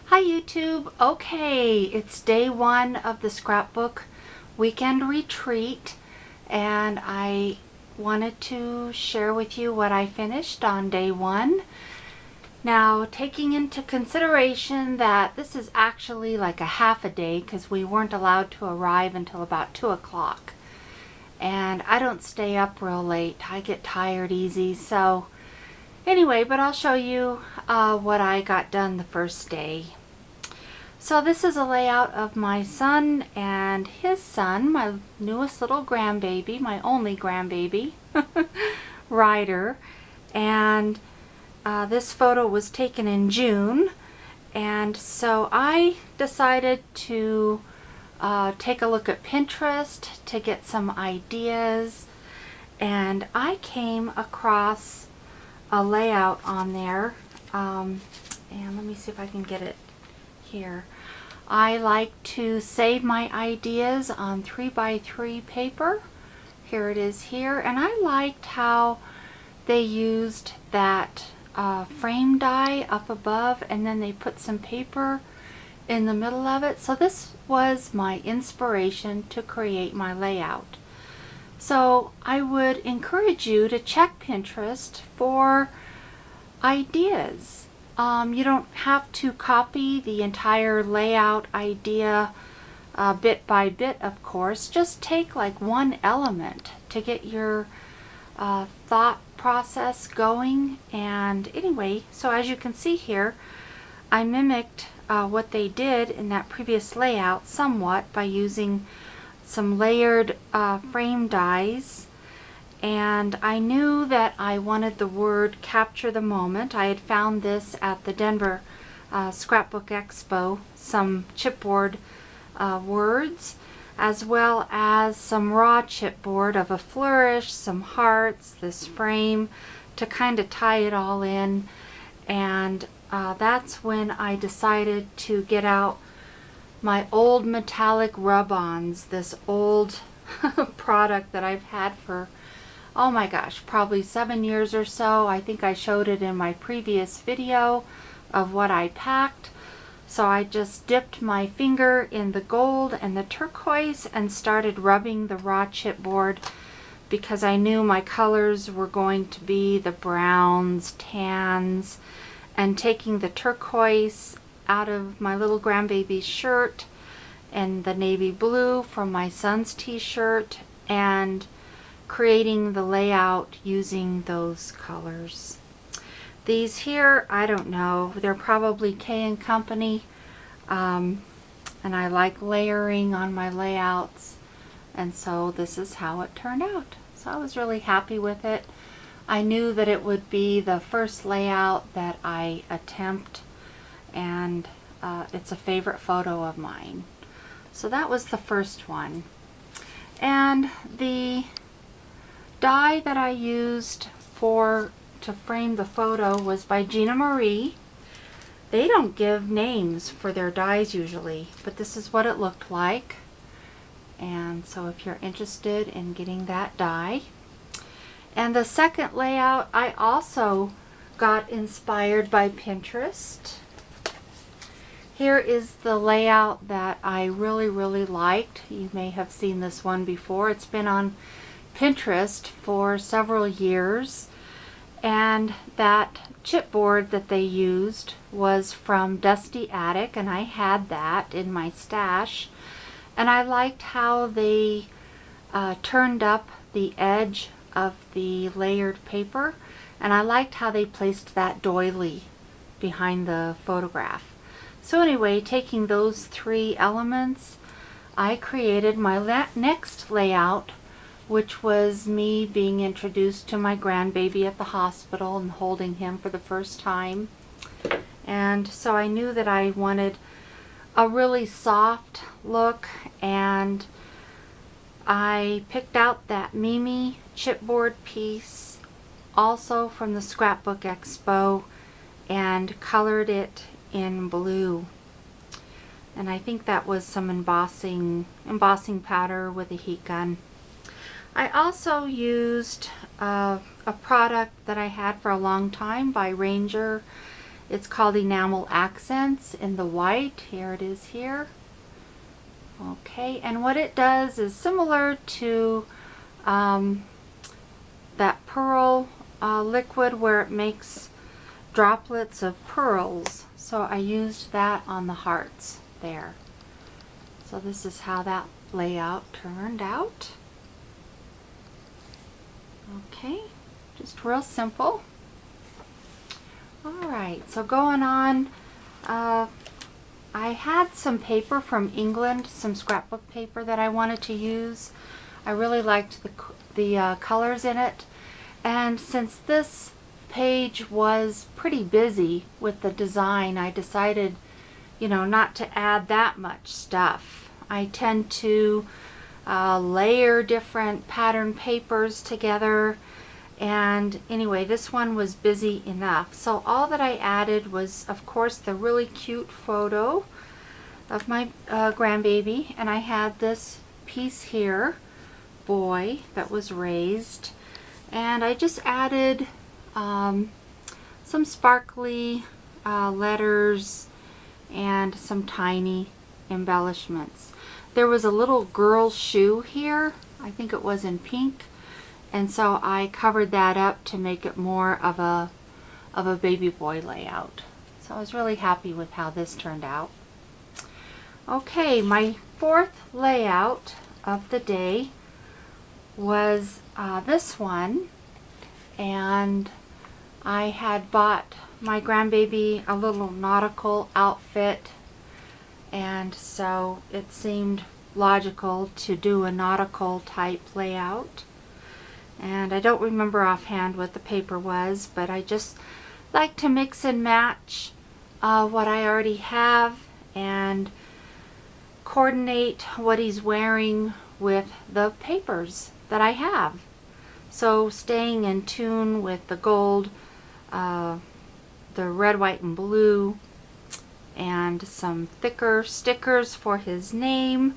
Hi YouTube. Okay, it's day one of the scrapbook weekend retreat, and I wanted to share with you what I finished on day one. Now, taking into consideration that this is actually like a half a day because we weren't allowed to arrive until about 2 o'clock. And I don't stay up real late. I get tired easy. So anyway, but I'll show you what I got done the first day. So this is a layout of my son and his son, my newest little grandbaby, my only grandbaby, Ryder. And this photo was taken in June. And so I decided to take a look at Pinterest to get some ideas. And I came across a layout on there. And let me see if I can get it here. I like to save my ideas on 3x3 paper. Here it is here, and I liked how they used that frame die up above and then they put some paper in the middle of it. So this was my inspiration to create my layout. So I would encourage you to check Pinterest for ideas. You don't have to copy the entire layout idea bit by bit, of course. Just take like one element to get your thought process going. And anyway, so as you can see here, I mimicked what they did in that previous layout somewhat by using some layered frame dies. And I knew that I wanted the word capture the moment. I had found this at the Denver Scrapbook Expo, some chipboard words, as well as some raw chipboard of a flourish, some hearts, this frame, to kind of tie it all in. And that's when I decided to get out my old metallic rub-ons, this old product that I've had for, oh my gosh, probably 7 years or so. I think I showed it in my previous video of what I packed. So I just dipped my finger in the gold and the turquoise and started rubbing the raw chipboard because I knew my colors were going to be the browns, tans, and taking the turquoise out of my little grandbaby's shirt and the navy blue from my son's t-shirt and creating the layout using those colors. These here, I don't know, they're probably K & Company, and I like layering on my layouts, and so this is how it turned out. So I was really happy with it. I knew that it would be the first layout that I attempt, and it's a favorite photo of mine. So that was the first one. And the die that I used to frame the photo was by Gina Marie. They don't give names for their dies usually, but this is what it looked like. And so if you're interested in getting that die. And the second layout, I also got inspired by Pinterest. Here is the layout that I really liked. You may have seen this one before. It's been on Pinterest for several years, and that chipboard that they used was from Dusty Attic, and I had that in my stash, and I liked how they turned up the edge of the layered paper, and I liked how they placed that doily behind the photograph. So anyway, taking those three elements, I created my next layout, which was me being introduced to my grandbaby at the hospital and holding him for the first time. And so I knew that I wanted a really soft look, and I picked out that Mimi chipboard piece also from the Scrapbook Expo and colored it in blue. And I think that was some embossing powder with a heat gun. I also used a product that I had for a long time by Ranger, It's called Enamel Accents in the white. Here it is here. Okay, and what it does is similar to that pearl liquid where it makes droplets of pearls. So I used that on the hearts there. So this is how that layout turned out. Okay, just real simple. Alright, so going on, I had some paper from England, some scrapbook paper that I wanted to use. I really liked the colors in it, and since this page was pretty busy with the design, I decided, you know, not to add that much stuff. I tend to layer different pattern papers together, and anyway, this one was busy enough. So all that I added was, of course, the really cute photo of my grandbaby, and I had this piece here, boy, that was raised, and I just added some sparkly letters and some tiny embellishments. There was a little girl shoe here, I think it was in pink, and so I covered that up to make it more of a baby boy layout. So I was really happy with how this turned out. Okay, my fourth layout of the day was this one, and I had bought my grandbaby a little nautical outfit, and so it seemed logical to do a nautical type layout. And I don't remember offhand what the paper was, but I just like to mix and match what I already have and coordinate what he's wearing with the papers that I have. So staying in tune with the gold, the red, white, and blue, and some thicker stickers for his name.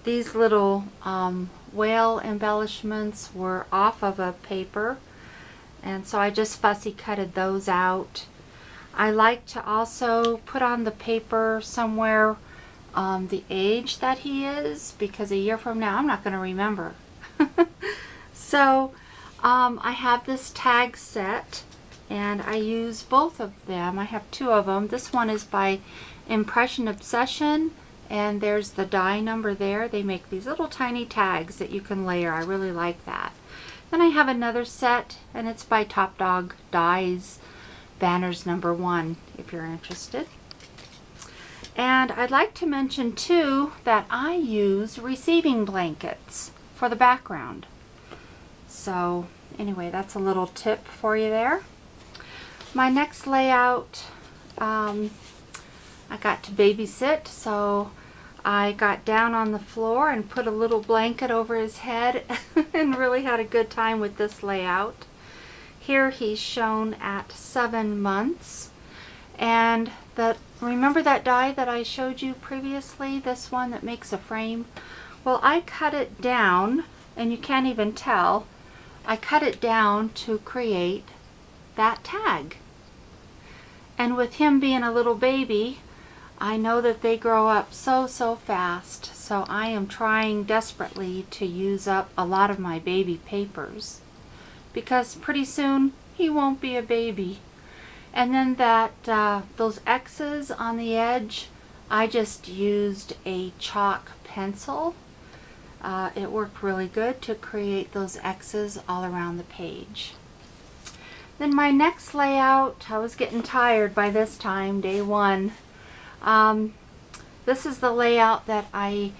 These little whale embellishments were off of a paper, and so I just fussy cutted those out. I like to also put on the paper somewhere the age that he is, because a year from now I'm not going to remember. So I have this tag set, and I use both of them. I have two of them. This one is by Impression Obsession, and there's the die number there. They make these little tiny tags that you can layer. I really like that. Then I have another set, and it's by Top Dog Dies, Banners number 1, if you're interested. And I'd like to mention too that I use receiving blankets for the background. So anyway, that's a little tip for you there. My next layout, I got to babysit, so I got down on the floor and put a little blanket over his head and really had a good time with this layout. Here he's shown at 7 months, and remember that die that I showed you previously, this one that makes a frame? Well, I cut it down, and you can't even tell. I cut it down to create that tag. And with him being a little baby, I know that they grow up so fast, so I am trying desperately to use up a lot of my baby papers, because pretty soon he won't be a baby. And then those X's on the edge, I just used a chalk pencil. It worked really good to create those X's all around the page. Then my next layout, I was getting tired by this time, day 1. This is the layout that I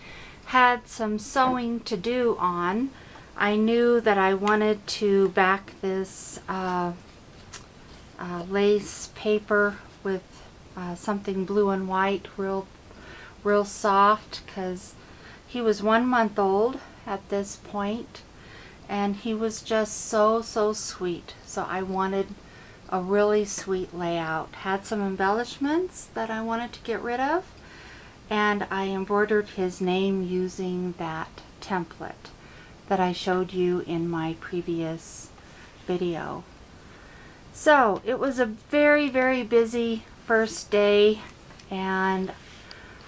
had some sewing to do on. I knew that I wanted to back this lace paper with something blue and white, real soft, because he was 1 month old at this point, and he was just so sweet. So I wanted a really sweet layout. Had some embellishments that I wanted to get rid of, and I embroidered his name using that template that I showed you in my previous video. So it was a very, very busy first day, and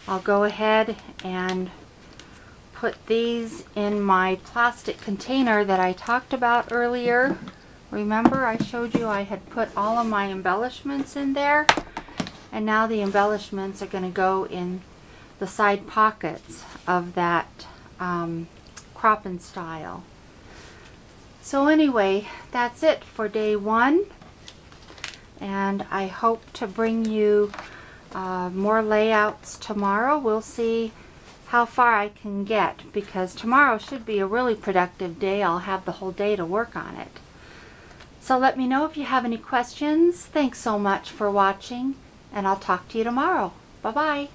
I'll go ahead and put these in my plastic container that I talked about earlier. Remember, I showed you I had put all of my embellishments in there, and now the embellishments are going to go in the side pockets of that crop and style. So anyway, that's it for day one, and I hope to bring you more layouts tomorrow. We'll see how far I can get, because tomorrow should be a really productive day. I'll have the whole day to work on it. So let me know if you have any questions. Thanks so much for watching, and I'll talk to you tomorrow. Bye-bye.